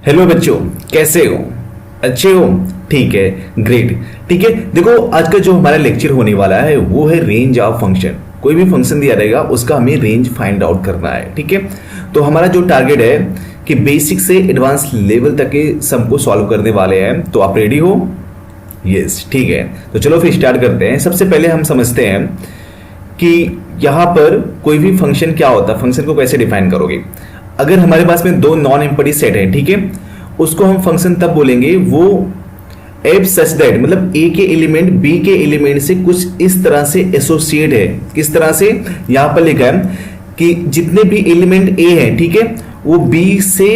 Hello बच्चों, कैसे हो? अच्छे हो? ठीक है, ग्रेट। ठीक है, देखो आज का जो हमारा लेक्चर होने वाला है वो है रेंज ऑफ फंक्शन। कोई भी फंक्शन दिया रहेगा उसका हमें रेंज फाइंड आउट करना है। ठीक है, तो हमारा जो टारगेट है कि बेसिक से एडवांस लेवल तक के सम को सॉल्व करने वाले हैं। तो आप रेडी हो? यस, ठीक है। तो चलो फिर स्टार्ट करते हैं। सबसे पहले हम समझते हैं कि यहां पर कोई भी फंक्शन क्या होता है, फंक्शन को कैसे डिफाइन करोगे। अगर हमारे पास में दो नॉन एम्पटी सेट है, ठीक है, उसको हम फंक्शन तब बोलेंगे वो एफ सच दैट, मतलब ए के एलिमेंट बी के एलिमेंट से कुछ इस तरह से एसोसिएट है। किस तरह से? यहां पर लिखा है कि जितने भी एलिमेंट ए है, ठीक है, वो बी से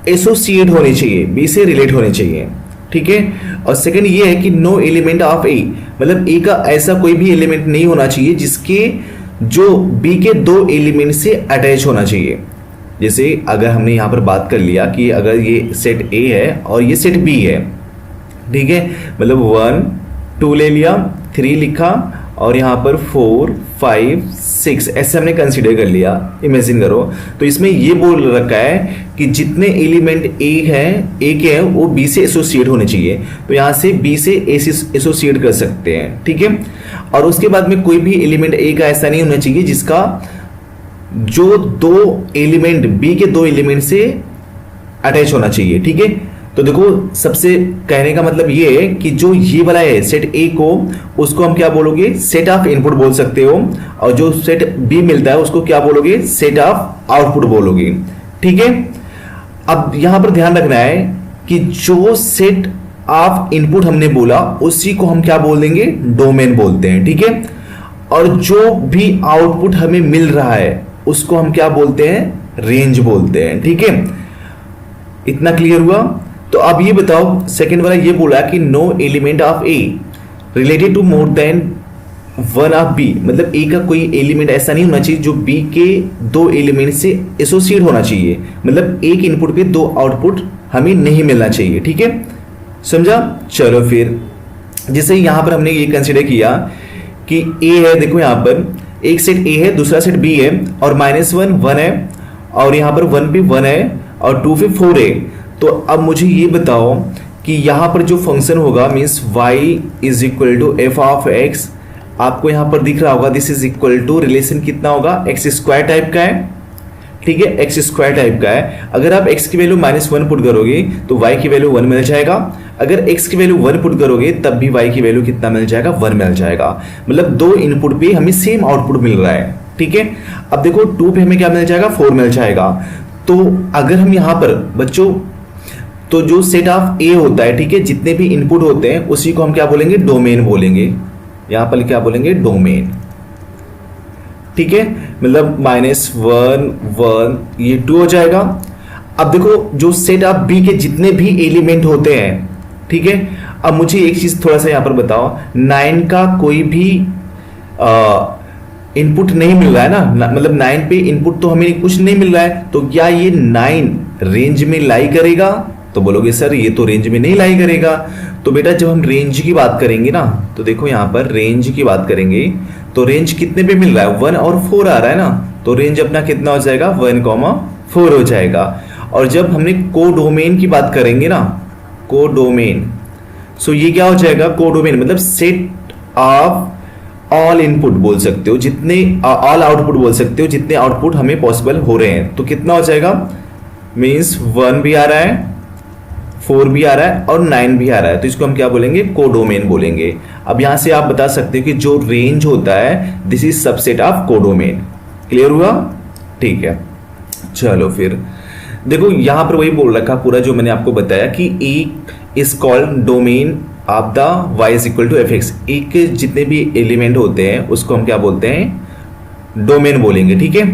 एसोसिएट होने चाहिए, बी से रिलेट होने चाहिए। ठीक है, और सेकंड ये है कि नो एलिमेंट ऑफ ए, मतलब ए का ऐसा कोई भी एलिमेंट नहीं होना चाहिए जिसके जो बी के दो एलिमेंट से अटैच होना चाहिए। जैसे अगर हमने यहां पर बात कर लिया कि अगर ये सेट ए है और ये सेट बी है, ठीक है, मतलब 1 2 ले लिया, 3 लिखा और यहां पर 4 5 6 ऐसे हमने कंसीडर कर लिया। इमेजिन करो, तो इसमें ये बोल रखा है कि जितने एलिमेंट ए के हैं वो बी से एसोसिएट होने चाहिए। तो यहां से बी से ए से एसोसिएट कर सकते हैं। ठीक है, और उसके बाद में कोई भी एलिमेंट ए का ऐसा नहीं होना चाहिए जिसका जो दो एलिमेंट बी के दो एलिमेंट से अटैच होना चाहिए। ठीक है, तो देखो सबसे कहने का मतलब ये है कि जो ये वाला है सेट ए को, उसको हम क्या बोलोगे? सेट ऑफ इनपुट बोल सकते हो, और जो सेट बी मिलता है उसको क्या बोलोगे? सेट ऑफ आउटपुट बोलोगे। ठीक है, अब यहां पर ध्यान रखना है कि जो सेट ऑफ इनपुट हमने बोला उसी को हम क्या बोल देंगे? डोमेन बोलते हैं। ठीक है, और जो भी आउटपुट हमें मिल रहा है उसको हम क्या बोलते हैं? रेंज बोलते हैं। ठीक है, इतना क्लियर हुआ? तो अब ये बताओ, सेकंड वाला ये बोला कि no element of a related to more than one of b, मतलब ए का कोई एलिमेंट ऐसा नहीं होना चाहिए जो बी के दो एलिमेंट से एसोसिएट होना चाहिए, मतलब एक इनपुट पे दो आउटपुट हमें नहीं मिलना चाहिए। ठीक है, समझा? चलो फिर जैसे यहां पर हमने ये कंसिडर किया कि ए है, देखो यहां पर एक सेट ए है, दूसरा सेट बी है, और -1 1 है, और यहां पर 1 पे 1 है और 2 पे 4 है। तो अब मुझे ये बताओ कि यहां पर जो फंक्शन होगा means y is equal to f of x, आपको यहां पर दिख रहा होगा this is equal to relation कितना होगा? एक्स स्क्वायर टाइप का है। ठीक है, एक्स स्क्वायर टाइप का है। अगर आप x की वैल्यू -1 पुट करोगे तो y की वैल्यू 1 मिल जाएगा। अगर x की वैल्यू 1 पुट करोगे तब भी y की वैल्यू कितना मिल जाएगा? 1 मिल जाएगा। मतलब दो इनपुट पे हमें सेम आउटपुट मिल रहा है। ठीक है, अब देखो 2 पे हमें क्या मिल जाएगा? 4 मिल जाएगा। तो अगर हम यहां पर बच्चों, तो जो सेट ऑफ ए होता है, ठीक है, जितने भी इनपुट होते हैं उसी को हम क्या बोलेंगे? डोमेन बोलेंगे। यहां पर क्या बोलेंगे? डोमेन। ठीक है, मतलब -1 1 ये 2 हो जाएगा। अब देखो जो सेट ऑफ बी के जितने भी एलिमेंट होते हैं, ठीक है, अब मुझे एक चीज थोड़ा सा यहां पर बताओ, 9 का कोई भी इनपुट नहीं मिल रहा है ना, मतलब 9 पे इनपुट तो हमें कुछ नहीं मिल रहा है, तो क्या ये 9 रेंज में लाई करेगा? तो बोलोगे सर ये तो रेंज में नहीं लाई करेगा। तो बेटा जब हम रेंज की बात करेंगे ना, तो देखो यहां पर रेंज की बात करेंगे तो रेंज कितने पे मिल रहा है? 1 और 4 आ रहा है ना, तो रेंज अपना कितना हो जाएगा? 1, 4 हो जाएगा। और जब हमने कोडोमेन की बात करेंगे ना, कोडोमेन, सो ये क्या हो जाएगा? कोडोमेन मतलब सेट ऑफ ऑल इनपुट बोल सकते हो, जितने ऑल आउटपुट बोल सकते हो, जितने आउटपुट हमें पॉसिबल हो रहे हैं। तो कितना हो जाएगा? मीन्स 1 भी आ रहा है, 4 भी आ रहा है और 9 भी आ रहा है, तो इसको हम क्या बोलेंगे? कोडोमेन बोलेंगे। अब यहां से आप बता सकते हो कि जो रेंज होता है this is subset of codomain. Clear हुआ? ठीक है, चलो फिर देखो यहां पर वही बोल रखा पूरा जो मैंने आपको बताया कि A is called domain of the y is equal to f x. A के जितने भी एलिमेंट होते हैं उसको हम क्या बोलते हैं? डोमेन बोलेंगे। ठीक है,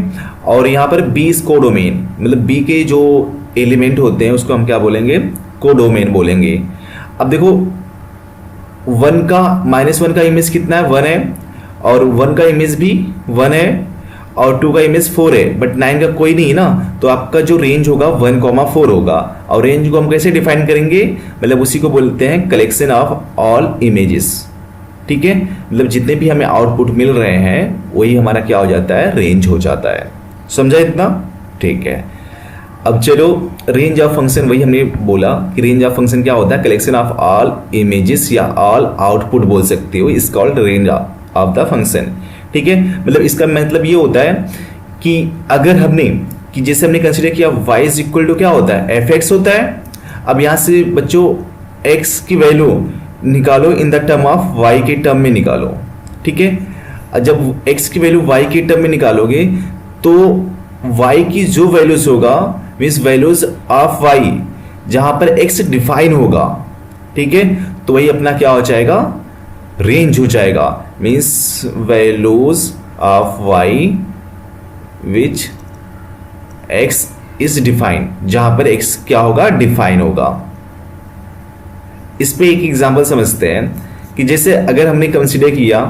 और यहां पर बी इज कोडोमेन, मतलब बी के जो एलिमेंट होते हैं उसको हम क्या बोलेंगे? कोडोमेन बोलेंगे। अब देखो 1 का -1 का इमेज कितना है? 1 है, और 1 का इमेज भी 1 है, और 2 का इमेज 4 है, बट 9 का कोई नहीं है ना, तो आपका जो रेंज होगा 1, 4 होगा। और रेंज को हम कैसे डिफाइन करेंगे? मतलब उसी को बोलते हैं कलेक्शन ऑफ ऑल इमेजेस। ठीक है, मतलब जितने भी हमें आउटपुट मिल रहे हैं वही हमारा क्या हो जाता है? रेंज हो जाता है। समझा इतना? ठीक है, अब चलो रेंज ऑफ फंक्शन, वही हमने बोला कि रेंज ऑफ फंक्शन क्या होता है, कलेक्शन ऑफ ऑल इमेजेस या ऑल आउटपुट बोल सकते हो, is called range of the function. ठीक है, मतलब इसका मतलब ये होता है कि अगर हमने कि जैसे हमने कंसीडर किया y इज इक्वल टू क्या होता है, एफ एक्स होता है। अब यहाँ से बच्चों x की वैल्यू निकालो इन द टर्म ऑफ y के टर्म में निकालो। ठीक है, जब x की वैल्यू y के टर्म में निकालोगे तो y की जो वैल्यूज होगा मीन्स वैल्यूज ऑफ y जहां पर x डिफाइन होगा, ठीक है, तो वही अपना क्या हो जाएगा, रेंज हो जाएगा। Means values of y which x is defined, जहां पर x क्या होगा, डिफाइन होगा। इस पे एक एग्जांपल समझते हैं कि जैसे अगर हमने कंसीडर किया,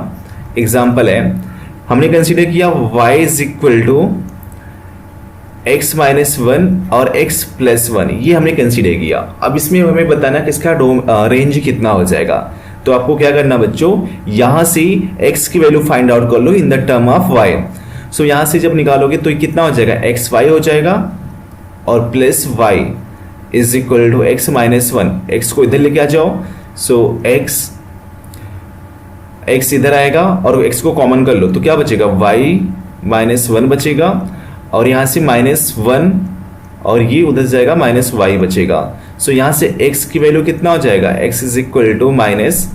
एग्जांपल है, हमने कंसीडर किया y is equal to x minus one और x प्लस वन, ये हमने कंसीडर किया। अब इसमें हमें बताना कि इसका रेंज कितना हो जाएगा। तो आपको क्या करना बच्चों, यहां से x की वैल्यू फाइंड आउट कर लो in the term of y। So यहां से जब निकालोगे तो कितना हो जाएगा, एक्स वाई हो जाएगा और plus y is equal to x minus one. X को इधर लेके आ जाओ, सो एक्स इधर आएगा और एक्स को कॉमन कर लो तो क्या बचेगा, वाई माइनस वन बचेगा और यहां से माइनस वन और ये उधर जाएगा माइनस वाई बचेगा। सो यहां से x की वैल्यू कितना हो जाएगा, x is equal to minus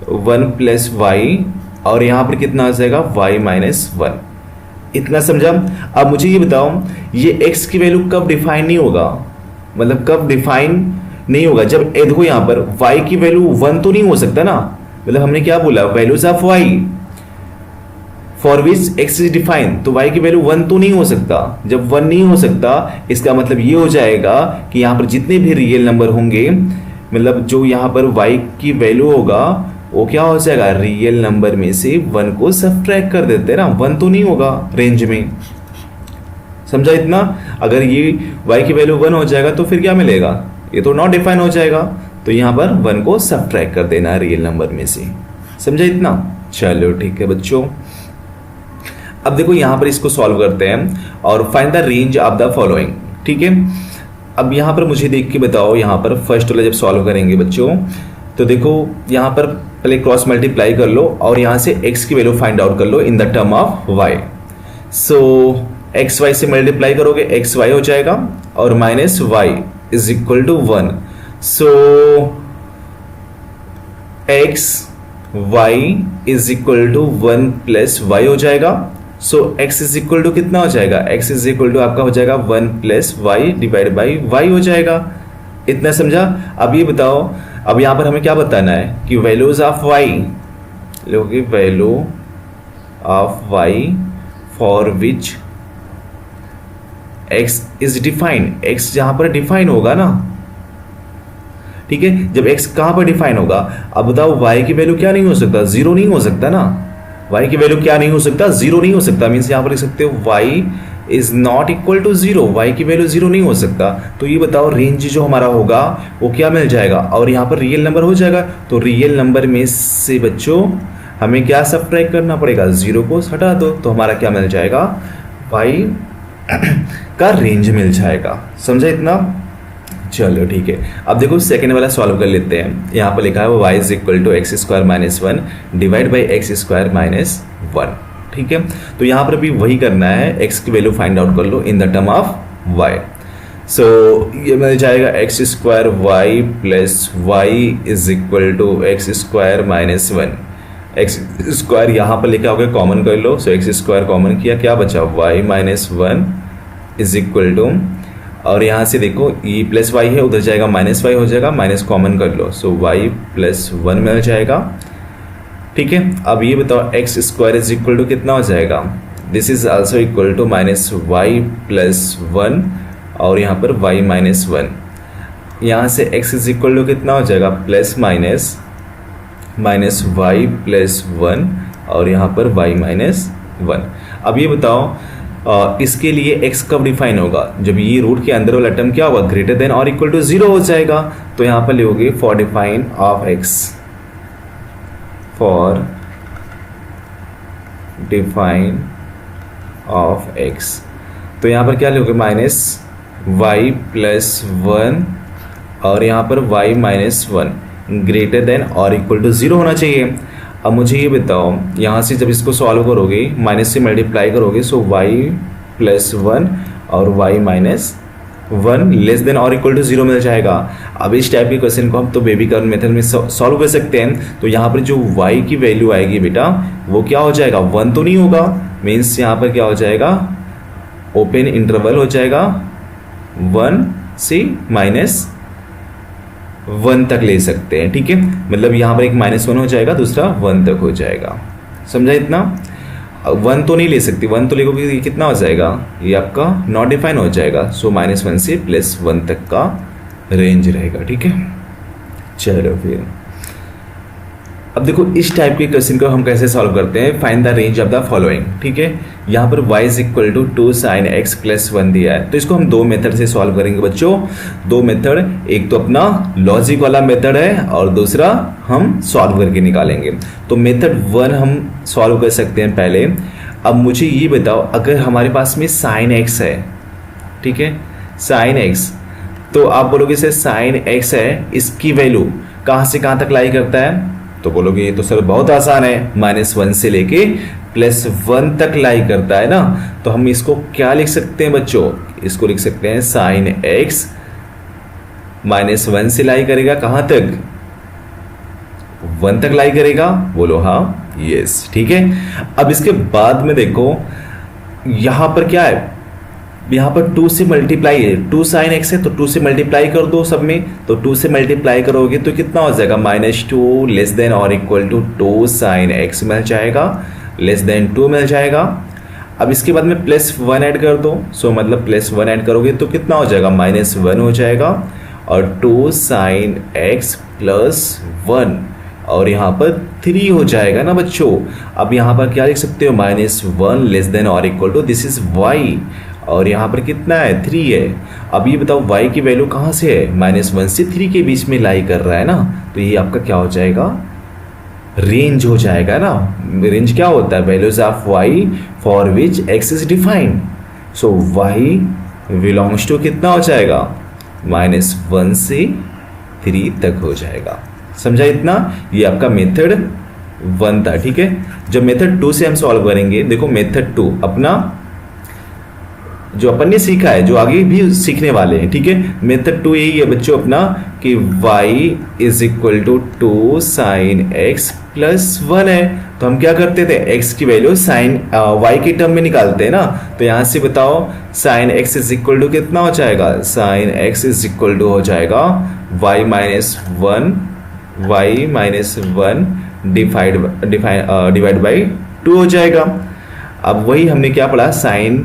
one plus y और यहां पर कितना हो जाएगा, y माइनस वन। इतना समझा। अब मुझे ये बताओ, ये x की वैल्यू कब डिफाइन नहीं होगा, मतलब कब डिफाइन नहीं होगा, जब देखो यहां पर y की वैल्यू वन तो नहीं हो सकता ना, मतलब हमने क्या बोला, values of y for which x is define, तो y की वैल्यू वन तो नहीं हो सकता। जब वन नहीं हो सकता इसका मतलब ये हो जाएगा कि यहां पर जितने भी रियल नंबर होंगे, मतलब जो यहां पर y की वैल्यू होगा वो क्या हो जाएगा, रियल नंबर में से वन को सब्ट्रैक्ट कर देते हैं ना, वन तो नहीं होगा रेंज में। समझा इतना। अगर ये y की वैल्यू वन हो जाएगा तो फिर क्या मिलेगा, ये तो नॉट डिफाइन हो जाएगा, तो यहां पर वन को सब्ट्रैक्ट कर देना रियल नंबर में से। समझा इतना। चलो ठीक है बच्चों, अब देखो यहां पर इसको सॉल्व करते हैं और find the range of the following. ठीक है, अब यहां पर मुझे देख के बताओ, यहां पर फर्स्ट वाला जब सॉल्व करेंगे बच्चों तो देखो यहां पर पहले क्रॉस मल्टीप्लाई कर लो और यहां से x की वैल्यू फाइंड आउट कर लो in the term of y। So x y से मल्टीप्लाई करोगे एक्स वाई हो जाएगा और minus y is equal to one. So x y is equal to one plus y हो जाएगा। So x is equal to कितना हो जाएगा, x इज इक्वल टू आपका हो जाएगा one plus y divide by y हो जाएगा। इतना समझा। अब ये बताओ, अब यहां पर हमें क्या बताना है कि वैल्यूज ऑफ y, लोगे value of y for which x is defined, x जहां पर डिफाइन होगा ना, ठीक है, जब x कहां पर डिफाइन होगा। अब बताओ y की वैल्यू क्या नहीं हो सकता, जीरो नहीं हो सकता ना, y की वैल्यू क्या नहीं हो सकता, जीरो नहीं हो सकता। मीन्स यहां पर लिख सकते हो y is not equal to zero, y की वैल्यू जीरो नहीं हो सकता। तो ये बताओ रेंज जो हमारा होगा वो क्या मिल जाएगा, और यहाँ पर रियल नंबर हो जाएगा, तो रियल नंबर में से बच्चों हमें क्या सब्ट्रैक्ट करना पड़ेगा, जीरो को हटा दो, तो हमारा क्या मिल जाएगा, y का रेंज मिल जाएगा। समझा इतना। चलो ठीक है, अब देखो सेकेंड वाला सॉल्व कर लेते हैं। यहाँ पर लिखा है y is equal to x square minus one divide by x square minus one. ठीक है, तो यहाँ पर भी वही करना है, x की वैल्यू फाइंड आउट कर लो in the term of y। So ये मिल जाएगा x square y plus y is equal to x square minus one. X square यहाँ पर लेके आओगे कॉमन कर लो, सो एक्स स्क्वायर कॉमन किया, क्या बचा, y minus one is equal to, और यहाँ से देखो ये प्लस वाई है, उधर जाएगा माइनस वाई हो जाएगा, माइनस कॉमन कर लो, सो वाई प्लस वन मिल जाएगा। ठीक है, अब ये बताओ x square is equal to कितना हो जाएगा, this is also equal to minus y plus one और यहाँ पर वाई माइनस वन। यहाँ से एक्स इज इक्वल टू कितना हो जाएगा, plus minus minus y plus one और यहाँ पर वाई माइनस वन। अब ये बताओ इसके लिए x कब डिफाइन होगा, जब ये रूट के अंदर वाला टर्म क्या होगा, ग्रेटर देन और इक्वल टू जीरो हो जाएगा। तो यहाँ पर लिखोगे for define of x, for define of x, तो यहाँ पर क्या लिखोगे, माइनस y प्लस वन और यहाँ पर y minus one greater than और इक्वल टू 0 होना चाहिए। अब मुझे ये बताओ, यहाँ से जब इसको सॉल्व करोगे माइनस से मल्टीप्लाई करोगे, सो y प्लस वन और y minus one less than और इक्वल टू 0 मिल जाएगा। अब इस टाइप के क्वेश्चन को हम तो बेबी कर्व मेथड में सॉल्व कर सकते हैं। तो यहाँ पर जो y की वैल्यू आएगी बेटा वो क्या हो जाएगा, 1 तो नहीं होगा, मीन्स यहाँ पर क्या हो जाएगा, ओपन इंटरवल हो जाएगा 1 से माइनस 1 तक ले सकते हैं। ठीक है, मतलब यहाँ पर एक -1 हो जाएगा, दूसरा 1 तक हो जाएगा। समझा इतना? 1 तो नहीं ले सकती, 1 तो लेगोगे ये कितना हो जाएगा, ये आपका नॉट डिफाइन हो जाएगा। सो -1 से +1 तक का रेंज रहेगा। ठीक है, चलो फिर अब देखो इस टाइप के क्वेश्चन को हम कैसे सॉल्व करते हैं। Find the range of the following. ठीक है, यहाँ पर y is equal to 2 sin x plus 1 दिया है, तो इसको हम दो मेथड से सॉल्व करेंगे बच्चों। दो मेथड, एक तो अपना लॉजिक वाला मेथड है और दूसरा हम सॉल्व करके निकालेंगे। तो मेथड 1 हम सॉल्व कर सकते हैं पहले। अब मुझे ये बताओ, अगर हमारे पास में sin x है, ठीक है, sin x, तो आप बोलोगे सर sin x है, इसकी वैल्यू कहाँ से कहाँ तक लाई करता है, तो बोलोगे ये तो सर बहुत आसान है, -1 से लेके +1 तक लाई करता है ना। तो हम इसको क्या लिख सकते हैं बच्चों, इसको लिख सकते हैं sin x -1 से लाई करेगा कहाँ तक, 1 तक लाई करेगा। बोलो हाँ, यस, ठीक है। अब इसके बाद में देखो यहां पर क्या है, यहाँ पर 2 से मल्टीप्लाई है, 2 sin x है तो 2 से मल्टीप्लाई कर दो सब में, तो 2 से मल्टीप्लाई करोगे तो कितना हो जाएगा, -2 लेस देन और इक्वल टू 2 sin x मिल जाएगा, लेस देन 2 मिल जाएगा। अब इसके बाद में +1 ऐड कर दो, सो मतलब +1 ऐड करोगे तो कितना हो जाएगा, -1 हो जाएगा और 2 sin x प्लस 1 और यहाँ पर 3 हो जाएगा ना बच्चों। अब यहाँ पर क्या लिख सकते हो, -1 लेस देन और equal to this is y और यहाँ पर कितना है, 3 है। अब ये बताओ y की वैल्यू कहाँ से है, -1 से 3 के बीच में लाई कर रहा है ना, तो ये आपका क्या हो जाएगा, रेंज हो जाएगा ना। रेंज क्या होता है, values of y for which x is defined. So y belongs to कितना हो जाएगा, -1 से 3 तक हो जाएगा। समझा इतना? ये आपका मेथड 1 था। ठीक है, जब मेथड 2 से हम सॉल्व करेंगे, देखो मेथड 2 अपना जो अपन ने सीखा है, जो आगे भी सीखने वाले हैं। ठीक है, मेथड 2 यही है बच्चों अपना कि y is equal to 2 sin x plus 1 है, तो हम क्या करते थे, x की वैल्यू sin y के टर्म में निकालते हैं ना। तो यहाँ से बताओ sin x is equal to कितना हो जाएगा, sin x is equal to हो जाएगा y माइनस 1 डिवाइड बाई 2 हो जाएगा। अब वही हमने क्या पढ़ा, sin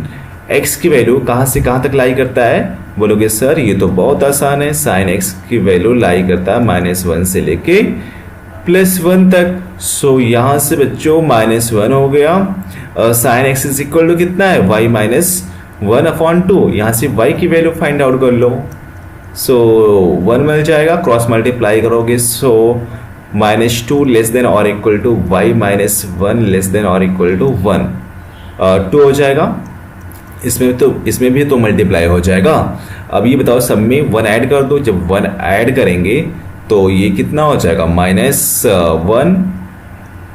x की वैल्यू कहाँ से कहाँ तक लाई करता है, बोलोगे सर ये तो बहुत आसान है, sin x की वैल्यू लाई करता है -1 से लेके +1 तक। सो यहाँ से बच्चों -1 हो गया, sin x is equal to कितना है, y -1/2, यहाँ से y की वैल्यू फाइंड आउट कर लो। सो 1 मिल जाएगा, क्रॉस मल्टीप्लाई करोगे, सो -2 लेस देन और equal to y -1 less than और इक्वल टू 1, 2 हो जाएगा। इसमें भी तो मल्टीप्लाई हो जाएगा। अब ये बताओ सब में 1 ऐड कर दो, जब 1 ऐड करेंगे तो ये कितना हो जाएगा, -1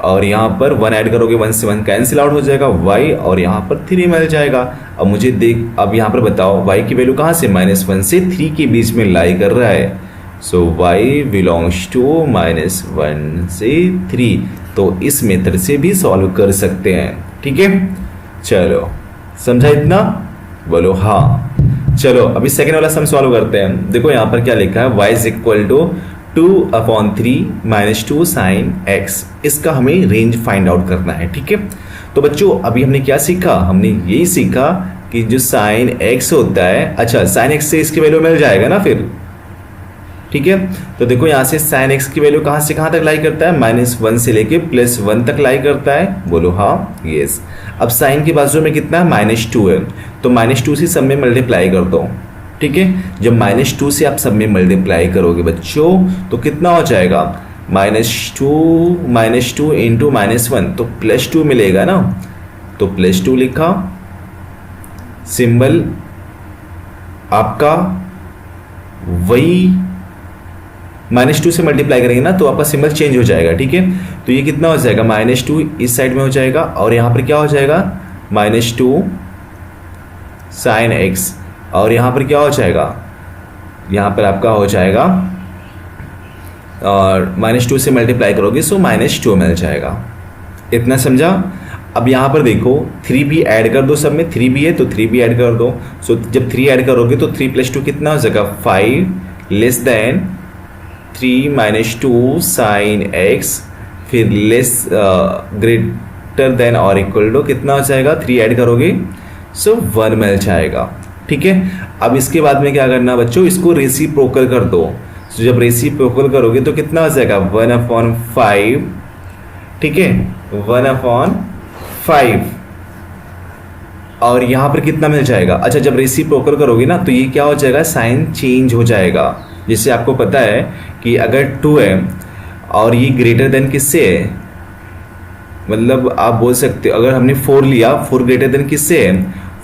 और यहाँ पर 1 ऐड करोगे 1 से 1 कैंसिल आउट हो जाएगा, y और यहाँ पर 3 मिल जाएगा। अब मुझे अब यहाँ पर बताओ y की वैल्यू कहाँ से, -1 से 3 के बीच में लाई कर रहा है। सो y बिलोंग्स टू -1 से 3, तो इस मेथड से भी सॉल्व कर सकते हैं। ठीक है, चलो समझा इतना, बोलो हाँ। चलो अभी सेकेंड वाला सम सॉल्व करते हैं। देखो यहाँ पर क्या लिखा है, y is equal to 2/3 -2 sin x, इसका हमें रेंज फाइंड आउट करना है। ठीक है, तो बच्चों अभी हमने क्या सीखा, हमने यही सीखा कि जो sin x होता है, अच्छा sin x से इसकी वैल्यू मिल जाएगा ना फिर। ठीक है, तो देखो यहाँ से sin x की वैल्यू कहाँ से कहाँ तक लाई करता है, -1 से लेके +1 तक लाई करता है। बोलो हाँ, यस। अब sin के बाजू में कितना है, -2 है, तो -2 से सब में मल्टीप्लाई कर दो। ठीक है, जब -2 से आप सब में मल्टीप्लाई करोगे बच्चों तो कितना हो जाएगा, -2 इंटू -1 तो +2 मिलेगा ना, तो +2 लिखा, सिंबल आपका वही -2 से मल्टीप्लाई करेंगे ना तो आपका सिंबल चेंज हो जाएगा, ठीक है। तो ये कितना हो जाएगा, -2 इस साइड में हो जाएगा और यहाँ पर क्या हो जाएगा, -2 sin x, और यहाँ पर क्या हो जाएगा, यहाँ पर आपका हो जाएगा और -2 से मल्टीप्लाई करोगे सो -2 मिल जाएगा। इतना समझा। अब यहाँ पर देखो 3 भी ऐड कर दो, सब में 3 भी है तो 3 भी ऐड कर दो। सो जब 3 ऐड करोगे तो 3 + 2 कितना हो जाएगा, 5 लेस देन 3 - 2 sin x, फिर लेस ग्रेटर देन और इक्वल टू कितना हो जाएगा, 3 ऐड करोगे सो 1 मिल जाएगा, ठीक है। अब इसके बाद में क्या करना बच्चों, इसको रेसिप्रोकल कर दो। तो जब रेसिप्रोकल करोगे तो कितना हो जाएगा, 1/5, ठीक है, 1/5, और यहाँ पर कितना मिल जाएगा। अच्छा जब रेसिप्रोकल करोगे ना तो ये क्या हो जाएगा, साइन चेंज हो जाएगा। जैसे आपको पता है कि अगर 2 है और ये ग्रेटर देन किससे है, मतलब आप बोल सकते हो अगर हमने 4 लिया, 4 ग्रेटर देन किससे है,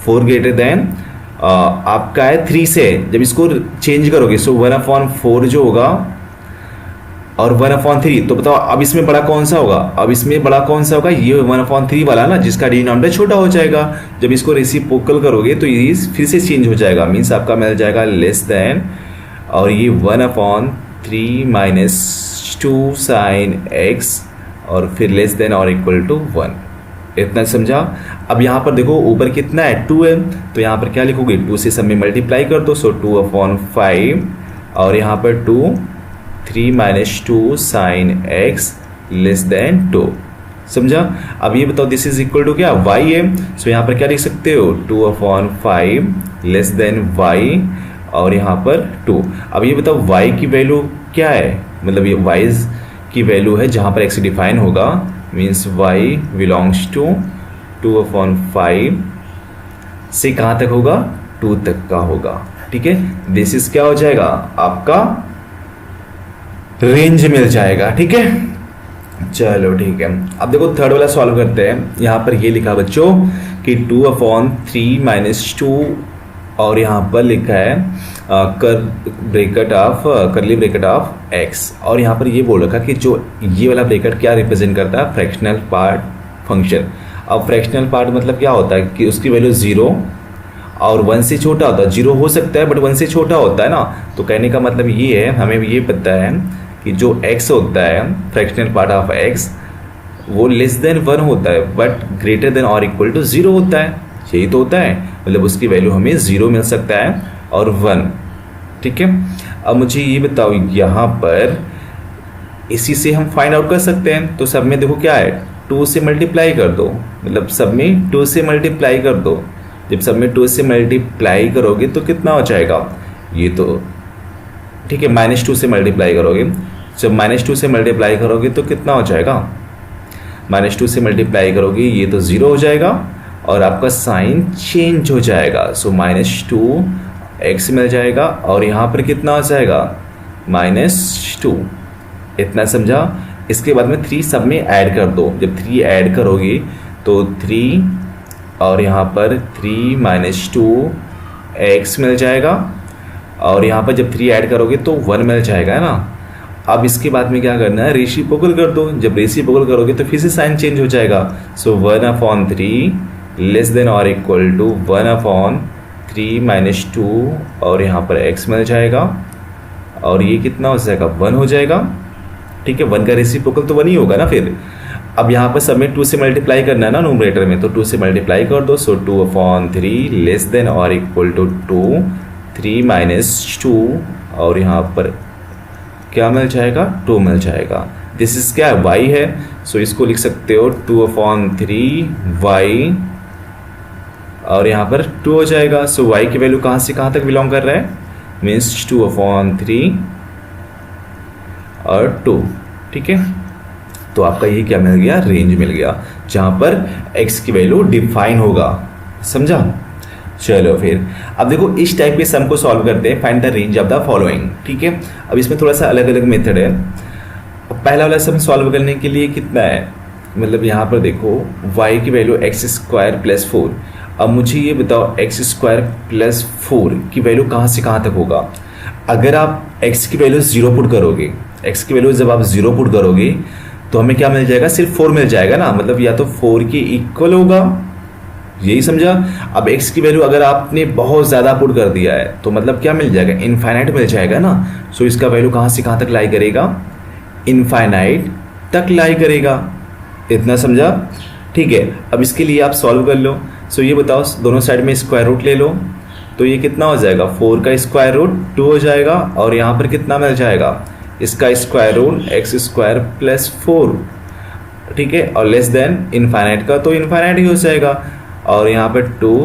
4 ग्रेटर देन आपका है 3 से। जब इसको चेंज करोगे सो 1/4 जो होगा और 1/3, तो बताओ अब इसमें बड़ा कौन सा होगा, अब इसमें बड़ा कौन सा होगा, ये 1/3 वाला ना, जिसका डिनोमिनेटर छोटा हो जाएगा। जब इसको रेसिप्रोकल करोगे तो ये फिर से चेंज हो जाएगा, मीन्स आपका मिल जाएगा लेस देन, और ये 1/3 - 2 sin x, और फिर लेस देन और इक्वल टू 1। इतना समझा। अब यहाँ पर देखो ऊपर कितना है, 2 है, तो यहाँ पर क्या लिखोगे, 2 से सब में मल्टीप्लाई कर दो, सो 2/5, और यहाँ पर 3 - 2 sin x लेस देन 2। समझा। अब ये बताओ दिस इज इक्वल टू क्या, y है, सो यहाँ पर क्या लिख सकते हो, 2/5 लेस देन y, और यहाँ पर 2। अब ये बताओ y की वैल्यू क्या है, मतलब ये y की वैल्यू है जहाँ पर x डिफाइन होगा, मीन्स y बिलोंग्स टू 2/5 से कहाँ तक होगा, 2 तक का होगा, ठीक है। दिस इज क्या हो जाएगा, आपका रेंज मिल जाएगा, ठीक है। चलो ठीक है, अब देखो थर्ड वाला सॉल्व करते हैं। यहाँ पर ये लिखा बच्चों कि 2/3 - 2, और यहाँ पर लिखा है करली ब्रैकेट ऑफ x, और यहाँ पर ये बोल रखा कि जो ये वाला ब्रैकेट क्या रिप्रेजेंट करता है, फ्रैक्शनल पार्ट फंक्शन। अब फ्रैक्शनल पार्ट मतलब क्या होता है कि उसकी वैल्यू 0 और 1 से छोटा होता है, 0 हो सकता है बट 1 से छोटा होता है ना। तो कहने का मतलब ये है, हमें ये पता है कि जो x होता है फ्रैक्शनल पार्ट ऑफ x वो लेस देन 1 होता है बट ग्रेटर देन और इक्वल टू 0 होता है। यही तो होता है, मतलब उसकी वैल्यू हमें 0 मिल सकता है और 1, ठीक है। अब मुझे ये बताओ यहाँ पर इसी से हम फाइंड आउट कर सकते हैं। तो सब में देखो क्या है, 2 से मल्टीप्लाई कर दो, मतलब सब में 2 से मल्टीप्लाई कर दो। जब सब में 2 से मल्टीप्लाई करोगे तो कितना हो जाएगा, ये तो ठीक है, -2 से मल्टीप्लाई करोगे। जब -2 से मल्टीप्लाई करोगे तो कितना हो जाएगा, -2 से मल्टीप्लाई करोगे ये तो 0 हो जाएगा और आपका साइन चेंज हो जाएगा। सो -2x मिल जाएगा और यहाँ पर कितना हो जाएगा, -2। इतना समझा। इसके बाद में 3 सब में ऐड कर दो। जब 3 ऐड करोगे तो 3 और यहाँ पर 3 - 2x मिल जाएगा, और यहाँ पर जब 3 ऐड करोगे तो 1 मिल जाएगा, है ना। अब इसके बाद में क्या करना है, रेसिप्रोकल कर दो। जब रेसिप्रोकल करोगे तो फिर से साइन चेंज हो जाएगा। सो 1/3 लेस देन और इक्वल टू 1/3 - 2, और यहाँ पर x मिल जाएगा, और ये कितना हो जाएगा, 1 हो जाएगा, ठीक है। 1 का रेसिप्रोकल तो 1 ही होगा ना फिर। अब यहाँ पर सब में 2 से मल्टीप्लाई करना है ना न्यूमरेटर में, तो 2 से मल्टीप्लाई कर दो। सो 2/3 लेस देन और इक्वल टू 2, 3 - 2, और यहाँ पर क्या मिल जाएगा, 2 मिल जाएगा। दिस इज क्या है, y है। सो इसको लिख सकते हो 2/3y, और यहाँ पर 2 हो जाएगा। सो y की वैल्यू कहाँ से कहाँ तक बिलोंग कर रहा है, मीन्स 2/3 और 2, ठीक है। तो आपका ये क्या मिल गया, रेंज मिल गया, जहाँ पर x की वैल्यू डिफाइन होगा। समझा। चलो फिर अब देखो इस टाइप के सम को सॉल्व करते हैं। Find the range of the following, ठीक है। अब इसमें थोड़ा सा अलग अलग मेथड है। पहला वाला सम सॉल्व करने के लिए कितना है, मतलब यहाँ पर देखो y की वैल्यू x² + 4, अब मुझे ये बताओ एक्स स्क्वायर प्लस 4 की वैल्यू कहाँ से कहाँ तक होगा। अगर आप x की वैल्यू 0 पुट करोगे, x की वैल्यू जब आप 0 पुट करोगे तो हमें क्या मिल जाएगा, सिर्फ 4 मिल जाएगा ना, मतलब या तो 4 के इक्वल होगा, यही समझा। अब x की वैल्यू अगर आपने बहुत ज़्यादा पुट कर दिया है तो मतलब क्या मिल जाएगा, इनफाइनाइट मिल जाएगा ना। सो इसका वैल्यू कहाँ से कहाँ तक लाई करेगा, इनफाइनाइट तक लाई करेगा। इतना समझा, ठीक है। अब इसके लिए आप सॉल्व कर लो। सो ये बताओ, दोनों साइड में स्क्वायर रूट ले लो, तो ये कितना हो जाएगा, 4 का स्क्वायर रूट 2 हो जाएगा, और यहाँ पर कितना मिल जाएगा, इसका square root x square plus 4, ठीक है। और लेस देन इनफाइनाइट का तो इनफाइनाइट ही हो जाएगा, और यहाँ पर 2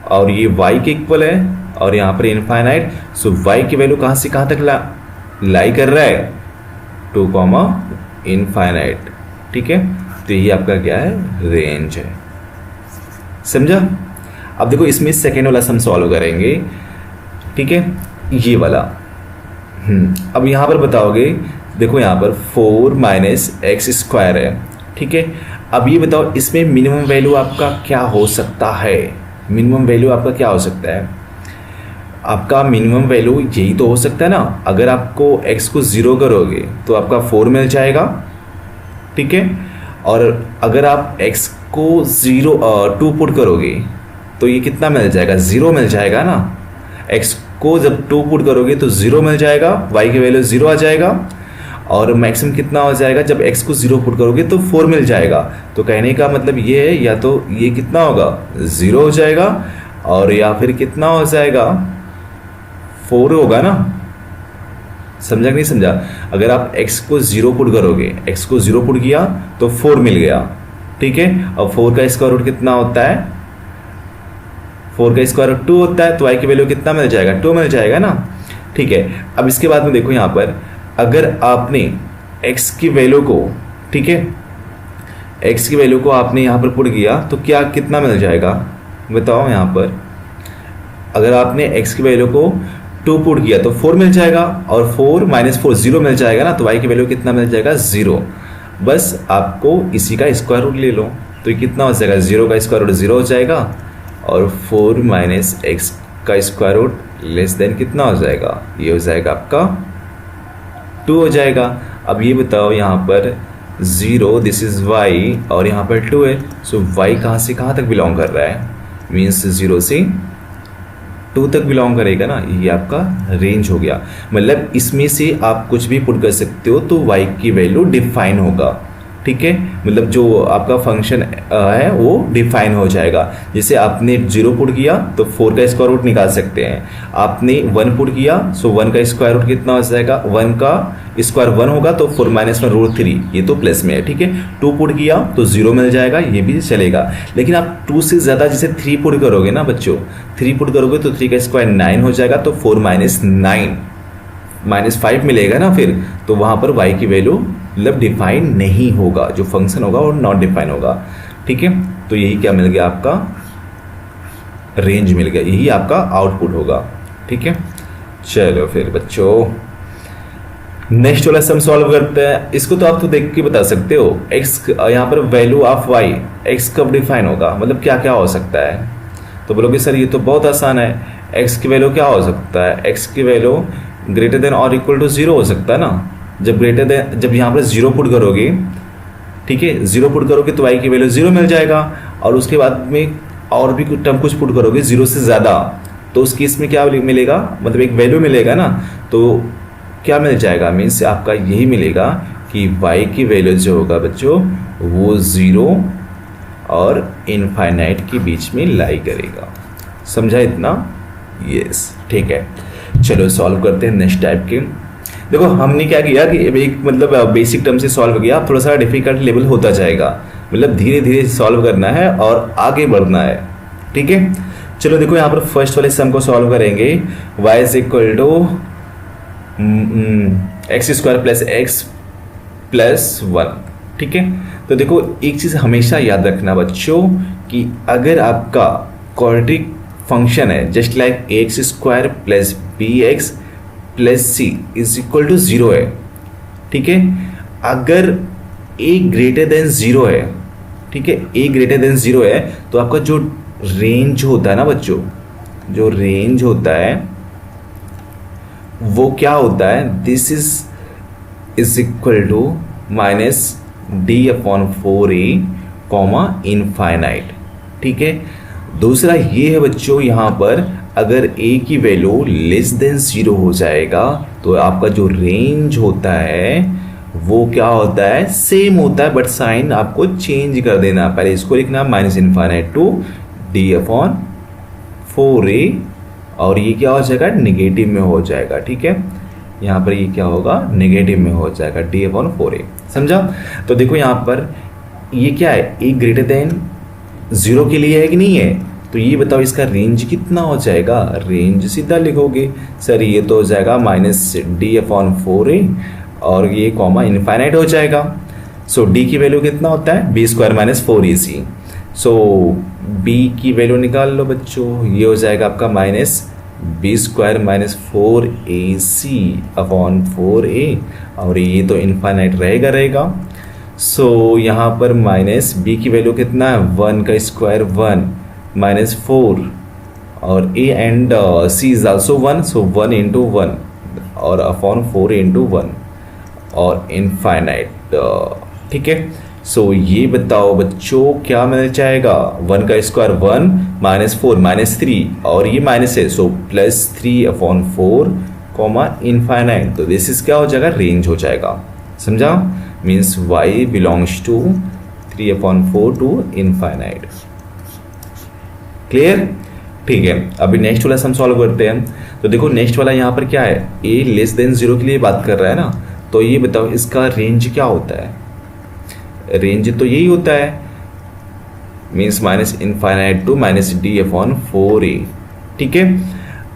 और ये y के इक्वल है, और यहाँ पर इनफाइनाइट। सो y की वैल्यू कहाँ से कहाँ तक लाई कर रहा है, 2 इनफाइनाइट, ठीक है। तो ये आपका क्या है, रेंज है, समझा। अब देखो इसमें सेकेंड वाला सम सॉल्व करेंगे, ठीक है, ये वाला। अब यहाँ पर बताओगे, देखो यहाँ पर 4 माइनस एक्स स्क्वायर है, ठीक है। अब ये बताओ इसमें मिनिमम वैल्यू आपका क्या हो सकता है, मिनिमम वैल्यू आपका क्या हो सकता है। आपका मिनिमम वैल्यू यही तो हो सकता है ना, अगर आपको x को 0 करोगे तो आपका 4 मिल जाएगा, ठीक है। और अगर आप x को 2 पुट करोगे तो ये कितना मिल जाएगा, 0 मिल जाएगा ना। x को जब 2 पुट करोगे तो 0 मिल जाएगा, y की वैल्यू 0 आ जाएगा, और मैक्सिमम कितना हो जाएगा, जब x को 0 पुट करोगे तो 4 मिल जाएगा। तो कहने का मतलब ये है, या तो ये कितना होगा, 0 हो जाएगा, और या फिर कितना हो जाएगा, 4 होगा ना। समझा कि नहीं समझा। अगर आप x को 0 पुट करोगे, x को 0 पुट किया तो 4 मिल गया, ठीक है। अब 4 का स्क्वायर रूट कितना होता है, 4 का स्क्वायर रूट 2 होता है, तो y की वैल्यू कितना मिल जाएगा, 2 मिल जाएगा ना, ठीक है। अब इसके बाद में देखो यहाँ पर, अगर आपने x की वैल्यू को, ठीक है, x की वैल्यू को आपने यहाँ पर पुट किया तो क्या कितना मिल जाएगा, बताओ। यहाँ पर अगर आपने x की वैल्यू को 2 पुट किया तो 4 मिल जाएगा, और 4 माइनस 4 0 मिल जाएगा ना, तो y की वैल्यू कितना मिल जाएगा, 0। बस आपको इसी का स्क्वायर रूट ले लो, तो ये कितना हो जाएगा, 0 का स्क्वायर रूट 0 हो जाएगा, और 4 माइनस एक्स का स्क्वायर रूट लेस देन कितना हो जाएगा, ये हो जाएगा आपका 2 हो जाएगा। अब ये बताओ, यहाँ पर 0 दिस इज y और यहाँ पर 2 है, सो y कहाँ से कहाँ तक बिलोंग कर रहा है, मीन्स 0 से 2 तक बिलोंग करेगा ना, ये आपका रेंज हो गया। मतलब इसमें से आप कुछ भी पुट कर सकते हो तो y की वैल्यू डिफाइन होगा, ठीक है। मतलब जो आपका फंक्शन है वो डिफाइन हो जाएगा। जैसे आपने 0 पुट किया तो 4 का स्क्वायर रूट निकाल सकते हैं, आपने 1 पुट किया सो 1 का स्क्वायर रूट कितना हो जाएगा, 1 का स्क्वायर 1 होगा तो 4 माइनस 1 रूट 3, ये तो प्लस में है, ठीक है। 2 पुट किया तो 0 मिल जाएगा, ये भी चलेगा। लेकिन आप 2 से ज़्यादा जैसे 3 पुट करोगे ना बच्चों, 3 पुट करोगे तो 3 का स्क्वायर 9 हो जाएगा, तो 4 माइनस 9 -5 मिलेगा ना, फिर तो वहाँ पर y की वैल्यू मतलब डिफाइन नहीं होगा, जो फंक्शन होगा वो नॉट डिफाइन होगा, ठीक है। तो यही क्या मिल गया, आपका रेंज मिल गया, यही आपका आउटपुट होगा, ठीक है। चलो फिर बच्चों नेक्स्ट वाला सम सॉल्व करते हैं। इसको तो आप तो देख के बता सकते हो, x यहाँ पर वैल्यू ऑफ y, x कब डिफाइन होगा, मतलब क्या क्या हो सकता है। तो बोलोगे सर ये तो बहुत आसान है, x की वैल्यू क्या हो सकता है, x की वैल्यू ग्रेटर देन और इक्वल टू 0 हो सकता है ना। जब यहाँ पर 0 पुट करोगे, ठीक है, 0 पुट करोगे तो y की वैल्यू 0 मिल जाएगा, और उसके बाद में और भी टर्म कुछ पुट करोगे 0 से ज़्यादा, तो उस केस में क्या मिलेगा, मतलब एक वैल्यू मिलेगा ना, तो क्या मिल जाएगा, मीन्स आपका यही मिलेगा कि y की वैल्यू जो होगा बच्चों वो 0 और इनफाइनाइट के बीच में लाई करेगा। समझा इतना, यस, ठीक है। चलो सॉल्व करते हैं नेक्स्ट टाइप के। देखो हमने क्या किया कि एक मतलब बेसिक टर्म से सॉल्व किया, थोड़ा सा डिफिकल्ट लेवल होता जाएगा, मतलब धीरे धीरे सॉल्व करना है और आगे बढ़ना है, ठीक है। चलो देखो यहाँ पर फर्स्ट वाले सम को सॉल्व करेंगे, y is equal to x square plus x plus 1, ठीक है। तो देखो एक चीज़ हमेशा याद रखना बच्चों कि अगर आपका क्वाड्रेटिक फंक्शन है just like x square plus b x plus c is equal to 0 है, ठीक है। अगर a ग्रेटर देन 0 है, ठीक है, a ग्रेटर देन 0 है, तो आपका जो रेंज होता है ना बच्चों, जो रेंज होता है वो क्या होता है, this is equal to minus d upon 4a comma infinite. ठीक है, दूसरा ये है बच्चों, यहाँ पर अगर a की वैल्यू लेस देन 0 हो जाएगा तो आपका जो रेंज होता है वो क्या होता है, सेम होता है, बट साइन आपको चेंज कर देना। पहले इसको लिखना minus infinite to d upon 4a, और ये क्या हो जाएगा, निगेटिव में हो जाएगा। ठीक है, यहाँ पर ये क्या होगा, नेगेटिव में हो जाएगा, डी अपॉन 4a। समझा? तो देखो यहाँ पर ये क्या है, a ग्रेटर देन 0 के लिए है कि नहीं है, तो ये बताओ इसका रेंज कितना हो जाएगा। रेंज सीधा लिखोगे सर, ये तो हो जाएगा माइनस डी अपॉन 4a और ये कॉमा इनफाइनाइट हो जाएगा। सो डी की वैल्यू कितना होता है, b square minus 4ac। So b की वैल्यू निकाल लो बच्चों, ये हो जाएगा आपका minus b square minus 4ac upon 4a, और ये तो इनफाइनाइट रहेगा। सो यहाँ पर माइनस बी की वैल्यू कितना है, 1 का स्क्वायर 1 माइनस 4, और a and c is also 1, so 1 into 1 और अपॉन 4 इंटू 1 और इनफाइनाइट। ठीक है, सो ये बताओ बच्चों क्या मिल जाएगा, 1 का स्क्वायर 1 माइनस 4 माइनस 3, और ये माइनस है, so plus 3 upon 4 comma infinite. तो दिस इज क्या हो जाएगा, रेंज हो जाएगा। समझा? Means y belongs to 3 upon 4 to infinite. Clear? ठीक है, अभी नेक्स्ट वाला सम सॉल्व करते हैं। तो देखो नेक्स्ट वाला यहाँ पर क्या है, a लेस देन 0 के लिए बात कर रहा है ना, तो ये बताओ इसका रेंज क्या होता है। रेंज तो यही होता है, means minus infinite to minus d upon 4a। ठीक है,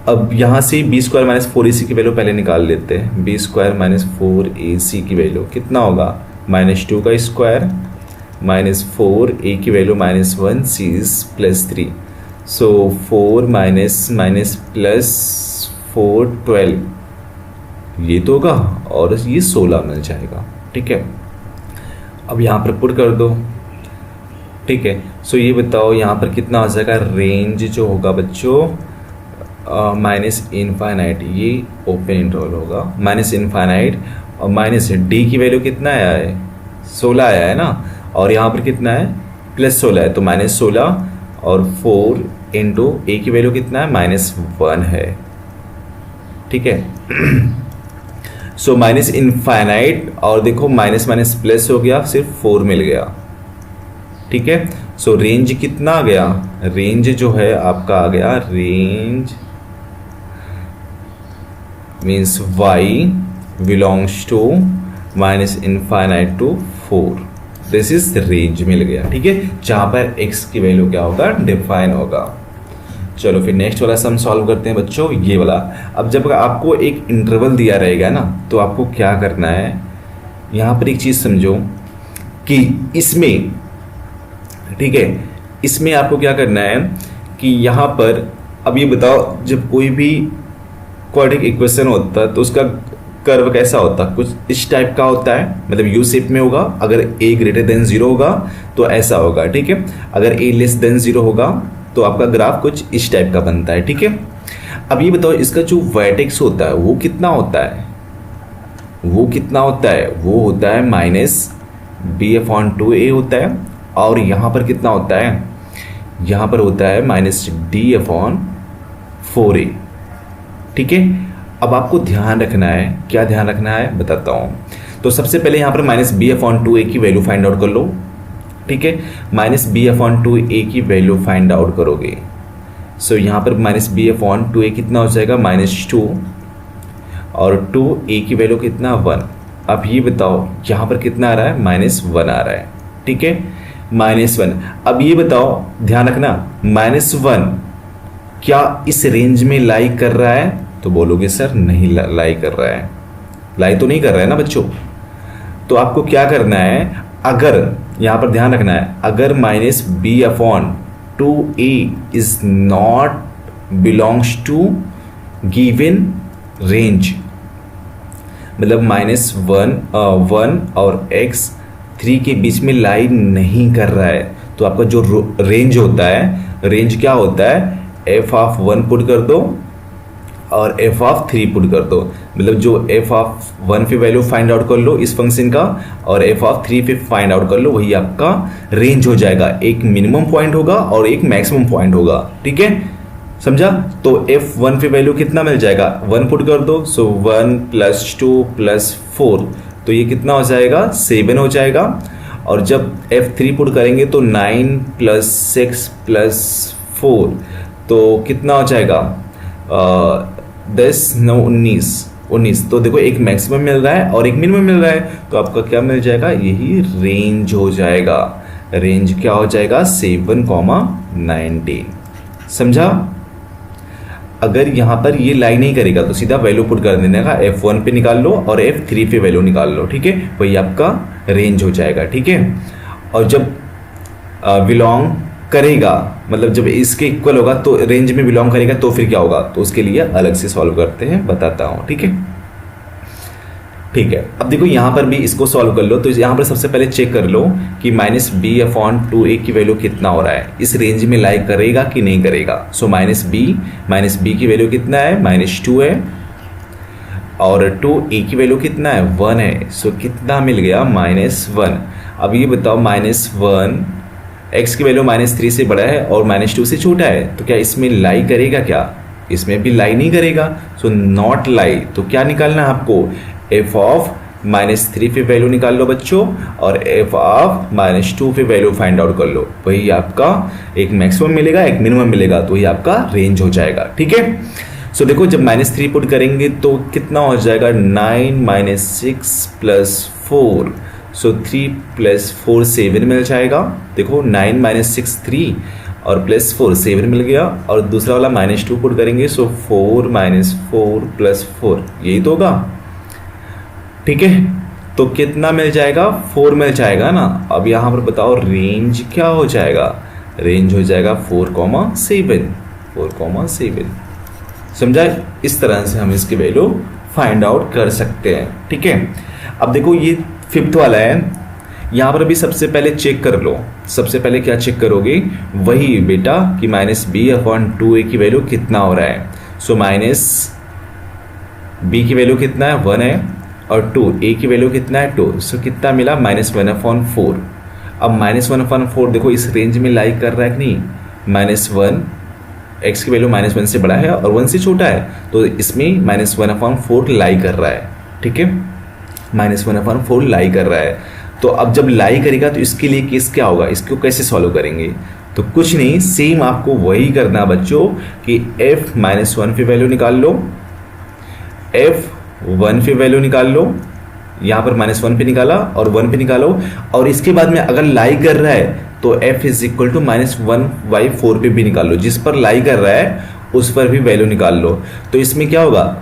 अब यहाँ से बी स्क्वायर माइनस 4ac की वैल्यू पहले निकाल लेते हैं। बी स्क्वायर माइनस 4ac की वैल्यू कितना होगा, माइनस 2 का स्क्वायर माइनस 4a की वैल्यू माइनस 1, c प्लस 3, सो 4 माइनस माइनस प्लस 4 12, ये तो होगा, और ये 16 मिल जाएगा। ठीक है, अब यहाँ पर पुट कर दो। ठीक है, सो ये बताओ यहाँ पर कितना आ जाएगा, रेंज जो होगा बच्चों माइनस इनफाइनाइट, ये ओपन इंटरवल होगा, माइनस इनफाइनाइट, और माइनस डी की वैल्यू कितना आया है, 16 आया है ना, और यहाँ पर कितना है, प्लस 16 है, तो माइनस 16 और 4 इंटू ए की वैल्यू कितना है, माइनस 1 है। ठीक है, सो माइनस इनफाइनाइट, और देखो माइनस माइनस प्लस हो गया, सिर्फ 4 मिल गया। ठीक है, सो रेंज कितना आ गया, रेंज जो है आपका आ गया, range means y belongs to minus infinite to 4, this is range मिल गया। ठीक है, जहां पर x की वैल्यू क्या होगा, डिफाइन होगा। चलो फिर नेक्स्ट वाला सम सॉल्व करते हैं बच्चों, ये वाला। अब जब आपको एक इंटरवल दिया रहेगा ना, तो आपको क्या करना है, यहाँ पर एक चीज़ समझो कि इसमें, ठीक है, इसमें आपको क्या करना है कि यहाँ पर, अब ये बताओ जब कोई भी क्वाड्रेटिक इक्वेशन होता है तो उसका कर्व कैसा होता है, कुछ इस टाइप का होता है, मतलब यू शेप में होगा। अगर a ग्रेटर देन 0 होगा तो ऐसा होगा। ठीक है, अगर a लेस देन 0 होगा तो आपका ग्राफ कुछ इस टाइप का बनता है। ठीक है, अब ये बताओ इसका जो वर्टेक्स होता है वो कितना होता है, वो कितना होता है, वो होता है माइनस b अपॉन 2a होता है, और यहाँ पर कितना होता है, यहाँ पर होता है माइनस d अपॉन 4a। ठीक है, अब आपको ध्यान रखना है, क्या ध्यान रखना है बताता हूँ। तो सबसे पहले यहाँ पर माइनस b अपॉन 2a की वैल्यू फाइंड आउट कर लो। ठीक है, माइनस b अपॉन 2a की वैल्यू फाइंड आउट करोगे, सो यहाँ पर माइनस b अपॉन 2a कितना हो जाएगा, माइनस 2, और 2a की वैल्यू कितना, 1। अब ये बताओ यहाँ पर कितना आ रहा है, माइनस 1 आ रहा है। ठीक है, माइनस 1। अब ये बताओ, ध्यान रखना, माइनस 1 क्या इस रेंज में लाई कर रहा है, तो बोलोगे सर नहीं लाई कर रहा है, लाई तो नहीं कर रहा है ना बच्चों। तो आपको क्या करना है, अगर यहाँ पर ध्यान रखना है, अगर minus b upon 2a is not belongs to given range, मतलब माइनस 1 और x 3 के बीच में लाई नहीं कर रहा है, तो आपका जो रेंज होता है रेंज क्या होता है, एफ ऑफ 1 पुट कर दो और एफ ऑफ 3 पुट कर दो, मतलब जो एफ ऑफ 1 पे वैल्यू फाइंड आउट कर लो इस फंक्शन का और एफ ऑफ 3 पे फाइंड आउट कर लो, वही आपका रेंज हो जाएगा। एक मिनिमम पॉइंट होगा और एक मैक्सिमम पॉइंट होगा, ठीक है, समझा। तो f1 पे वैल्यू कितना मिल जाएगा, 1 पुट कर दो, सो 1 + 2 + 4, तो ये कितना हो जाएगा, 7 हो जाएगा। और जब f3 पुट करेंगे तो 9 + 6 + 4, तो कितना हो जाएगा, 10 9 19। तो देखो एक मैक्सिमम मिल रहा है और एक मिनिमम मिल रहा है, तो आपका क्या मिल जाएगा, यही रेंज हो जाएगा। रेंज क्या हो जाएगा, 7, 19, समझा। अगर यहाँ पर ये लाई नहीं करेगा तो सीधा वैल्यू पुट कर देने का, f1 पे निकाल लो और f3 पे वैल्यू निकाल लो, ठीक है, वही आपका रेंज हो जाएगा, ठीक है। और जब बिलोंग करेगा, मतलब जब इसके इक्वल होगा तो रेंज में बिलोंग करेगा, तो फिर क्या होगा, तो उसके लिए अलग से सॉल्व करते हैं, बताता हूँ, ठीक है। ठीक है, अब देखो यहाँ पर भी इसको सॉल्व कर लो। तो यहाँ पर सबसे पहले चेक कर लो कि -b/2a की वैल्यू कितना हो रहा है, इस रेंज में लाई करेगा कि नहीं करेगा। सो -b की वैल्यू कितना है, -2 है, और 2a की वैल्यू कितना है, 1 है। सो कितना मिल गया, -1। अब ये बताओ, -1 x की वैल्यू -3 से बड़ा है और -2 से छोटा है, तो क्या इसमें लाई करेगा, क्या इसमें भी लाई नहीं करेगा। सो नॉट लाई, तो क्या निकालना है आपको, f ऑफ -3 पे वैल्यू निकाल लो बच्चों और f ऑफ -2 पे वैल्यू फाइंड आउट कर लो, वही आपका एक मैक्सिमम मिलेगा, एक मिनिमम मिलेगा, तो वही आपका रेंज हो जाएगा, ठीक है। सो देखो जब -3 पुट करेंगे तो कितना हो जाएगा, 9 - 6 + 4, सो 3 + 4 7 मिल जाएगा। देखो 9 - 6 3 और +4 7 मिल गया, और दूसरा वाला -2 पुट करेंगे, सो 4 - 4 + 4, यही तो होगा, ठीक है। तो कितना मिल जाएगा, 4 मिल जाएगा ना। अब यहाँ पर बताओ रेंज क्या हो जाएगा, रेंज हो जाएगा 4,7 समझा। इस तरह से हम इसकी वैल्यू फाइंड आउट कर सकते हैं, ठीक है। अब देखो ये 5th वाला है, यहाँ पर भी सबसे पहले चेक कर लो। सबसे पहले क्या चेक करोगे, वही बेटा कि -b/2a की वैल्यू कितना हो रहा है। सो -b की वैल्यू कितना है, 1 है, और 2a की वैल्यू कितना है, 2। सो कितना मिला, -1/4। अब -1/4 देखो इस रेंज में लाई कर रहा है कि नहीं, -1 x की वैल्यू -1 से बड़ा है और 1 से छोटा है, तो इसमें -1/4 लाई कर रहा है, ठीक है, -1/4 लाई कर रहा है। तो अब जब लाई करेगा तो इसके लिए केस क्या होगा, इसको कैसे सॉल्व करेंगे, तो कुछ नहीं, सेम आपको वही करना बच्चों कि f-1 पे वैल्यू निकाल लो, f1 पे वैल्यू निकाल लो, यहाँ पर -1 पे निकाला और 1 पे निकालो, और इसके बाद में अगर लाई कर रहा है तो f = -1/4 पे भी निकाल लो, जिस पर लाई कर रहा है उस पर भी वैल्यू निकाल लो। तो इसमें क्या होगा,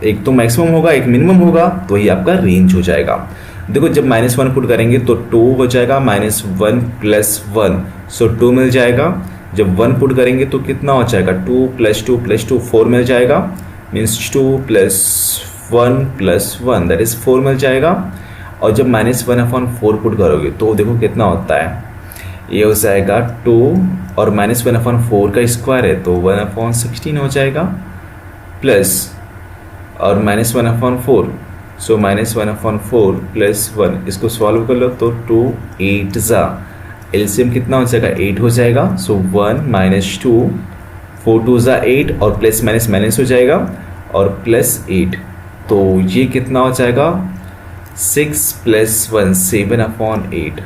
एक तो मैक्सिमम होगा, एक मिनिमम होगा, तो ये आपका रेंज हो जाएगा। देखो जब -1 पुट करेंगे तो 2 हो जाएगा, -1 + 1, सो 2 मिल जाएगा। जब 1 पुट करेंगे तो कितना हो जाएगा, 2 + 2 + 2 4 मिल जाएगा, मीन्स 2 + 1 + 1 दैट इज 4 मिल जाएगा। और जब -1/4 पुट करोगे तो देखो कितना होता है, ये हो जाएगा 2 और -1/4 का स्क्वायर है तो 1/16 हो जाएगा, प्लस और -1/4, सो -1/4 + 1, इसको सॉल्व कर लो तो 2 8 जा, एलसीएम कितना हो जाएगा, 8 हो जाएगा। सो 1 - 2 4 2 जा 8 और प्लस माइनस माइनस हो जाएगा और +8, तो ये कितना हो जाएगा, 6 + 1 7/8,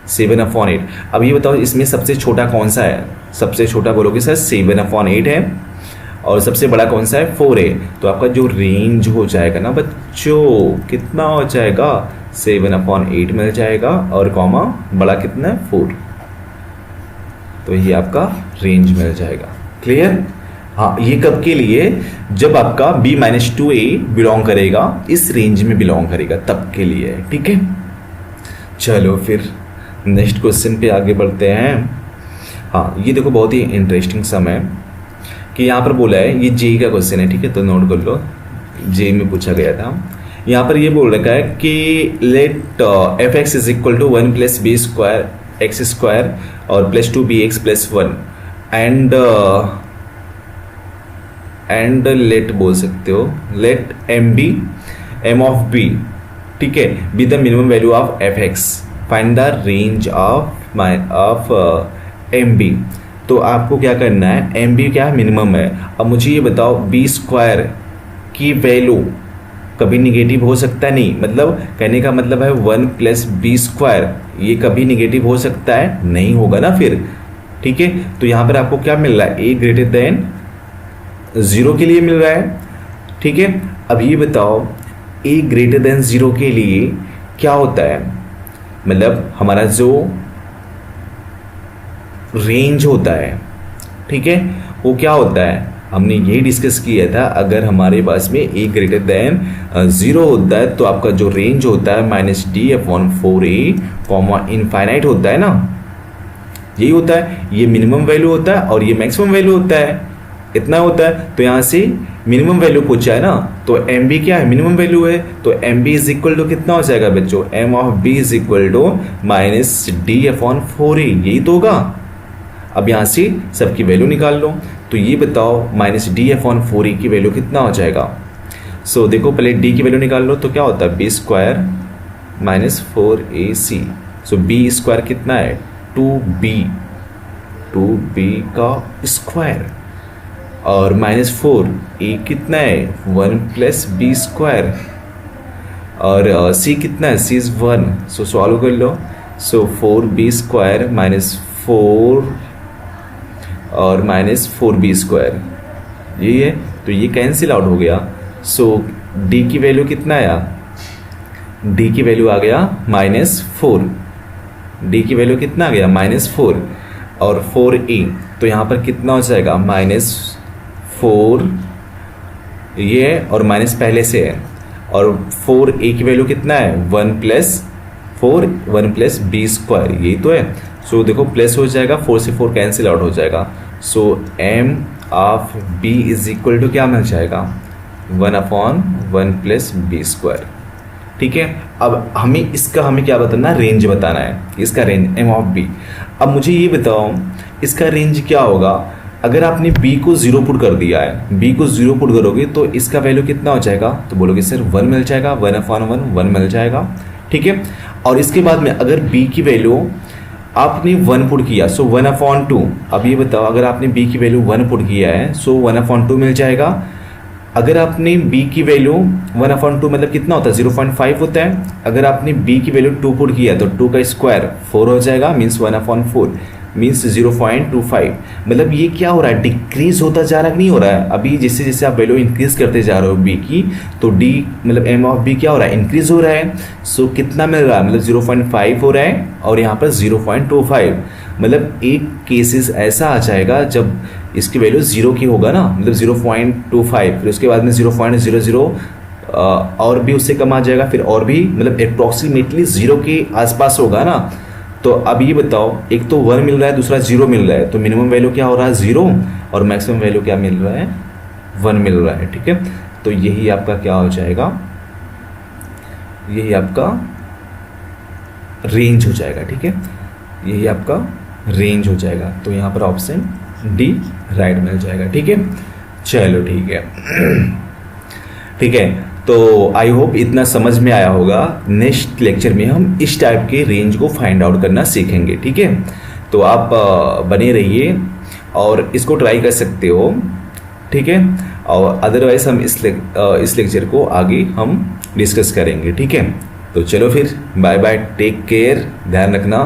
7/8। अब ये बताओ इसमें सबसे छोटा कौन सा है, सबसे छोटा बोलोगे सर 7/8 है, और सबसे बड़ा कौन सा है, 4 है। तो आपका जो रेंज हो जाएगा ना बच्चों, कितना हो जाएगा, 7/8 मिल जाएगा, और कॉमा बड़ा कितना है, 4, तो ये आपका रेंज मिल जाएगा। क्लियर। हाँ, ये कब के लिए, जब आपका b-2a बिलोंग करेगा, इस रेंज में बिलोंग करेगा, तब के लिए, ठीक है। चलो फिर नेक्स्ट क्वेश्चन पे आगे बढ़ते हैं। हाँ, ये देखो बहुत ही इंटरेस्टिंग सम है कि यहाँ पर बोला है, ये जे का क्वेश्चन है, ठीक है, तो नोट कर लो, जे में पूछा गया था। यहाँ पर ये बोल रखा है कि लेट fx = 1 + b² x² और +2bx + 1 एंड लेट बोल सकते हो, let m b m of b, ठीक है, be the minimum value of f x, find the range of m b. तो आपको क्या करना है, एम बी क्या मिनिमम है। अब मुझे ये बताओ बी स्क्वायर की वैल्यू कभी निगेटिव हो सकता नहीं, मतलब कहने का मतलब है 1 प्लस बी स्क्वायर, ये कभी निगेटिव हो सकता है नहीं होगा ना फिर, ठीक है। तो यहाँ पर आपको क्या मिल रहा है, ए ग्रेटर देन 0 के लिए मिल रहा है, ठीक है। अब ये बताओ ए ग्रेटर देन 0 के लिए क्या होता है, मतलब हमारा जो रेंज होता है, ठीक है, वो क्या होता है, हमने यही डिस्कस किया था। अगर हमारे पास में ए ग्रेटर देन 0 होता है तो आपका जो रेंज होता है -d/4a कॉमा इनफाइनाइट होता है ना, यही होता है। ये मिनिमम वैल्यू होता है और ये मैक्सिमम वैल्यू होता है, इतना होता है। तो यहाँ से मिनिमम वैल्यू पूछा है ना, तो एम बी क्या है, मिनिमम वैल्यू है। तो m b is equal to कितना हो जाएगा बच्चों, m of b is equal to -d/4a, यही तो होगा। अब यहाँ से सबकी वैल्यू निकाल लो, तो ये बताओ -d/4a की वैल्यू कितना हो जाएगा। सो देखो पहले d की वैल्यू निकाल लो, तो क्या होता है b स्क्वायर -4ac। सो b स्क्वायर कितना है 2b का स्क्वायर, और -4a कितना है 1 प्लस बी स्क्वायर, और c कितना है, c इज 1। सो सॉल्व कर लो। सो 4b स्क्वायर -4 और -4b स्क्वायर, यही है, तो ये कैंसिल आउट हो गया। सो d की वैल्यू कितना आया, d की वैल्यू आ गया -4, d की वैल्यू कितना आ गया -4 और 4a, तो यहाँ पर कितना हो जाएगा -4 ये और माइनस पहले से है, और 4a की वैल्यू कितना है 1 प्लस बी स्क्वायर, यही तो है। सो देखो प्लस हो जाएगा, 4 से 4 कैंसिल आउट हो जाएगा। So m of b is equal to क्या मिल जाएगा 1/1 प्लस बी स्क्वायर, ठीक है। अब हमें क्या बताना, रेंज बताना है, इसका रेंज m ऑफ b। अब मुझे ये बताओ इसका रेंज क्या होगा। अगर आपने b को 0 पुट कर दिया है, b को 0 पुट करोगे तो इसका वैल्यू कितना हो जाएगा, तो बोलोगे सर 1 मिल जाएगा, 1/1 मिल जाएगा, ठीक है। और इसके बाद में अगर b की वैल्यू आपने 1 पुट किया, सो 1/2। अब ये बताओ अगर आपने b की वैल्यू 1 पुट किया है, सो 1/2 मिल जाएगा। अगर आपने b की वैल्यू 1/2 मतलब कितना होता है 0.5 होता है। अगर आपने b की वैल्यू 2 पुट किया तो 2 का स्क्वायर 4 हो जाएगा, मीन्स 1/4 मीन्स 0.25। मतलब ये क्या हो रहा है, डिक्रीज होता जा रहा है, नहीं हो रहा है। अभी जैसे जैसे आप वैल्यू इंक्रीज करते जा रहे हो b की, तो d मतलब m ऑफ b क्या हो रहा है, इंक्रीज हो रहा है। सो कितना मिल रहा है, मतलब 0.5 हो रहा है और यहाँ पर 0.25। मतलब एक केसेस ऐसा आ जाएगा जब इसकी वैल्यू 0 की होगा ना, मतलब 0.25, फिर उसके बाद में 0.00 और भी उससे कम आ जाएगा, फिर और भी मतलब अप्रॉक्सीमेटली 0 के आसपास होगा ना। तो अब ये बताओ, एक तो 1 मिल रहा है, दूसरा 0 मिल रहा है, तो मिनिमम वैल्यू क्या हो रहा है 0 और मैक्सिमम वैल्यू क्या मिल रहा है 1 मिल रहा है, ठीक है। तो यही आपका क्या हो जाएगा, यही आपका रेंज हो जाएगा, ठीक है, यही आपका रेंज हो जाएगा। तो यहाँ पर ऑप्शन डी राइट मिल जाएगा, ठीक है। चलो ठीक है, ठीक है। तो आई होप इतना समझ में आया होगा। नेक्स्ट लेक्चर में हम इस टाइप के रेंज को फाइंड आउट करना सीखेंगे, ठीक है। तो आप बने रहिए और इसको ट्राई कर सकते हो, ठीक है। और अदरवाइज हम इस लेक्चर को आगे हम डिस्कस करेंगे, ठीक है। तो चलो फिर बाय बाय, टेक केयर, ध्यान रखना।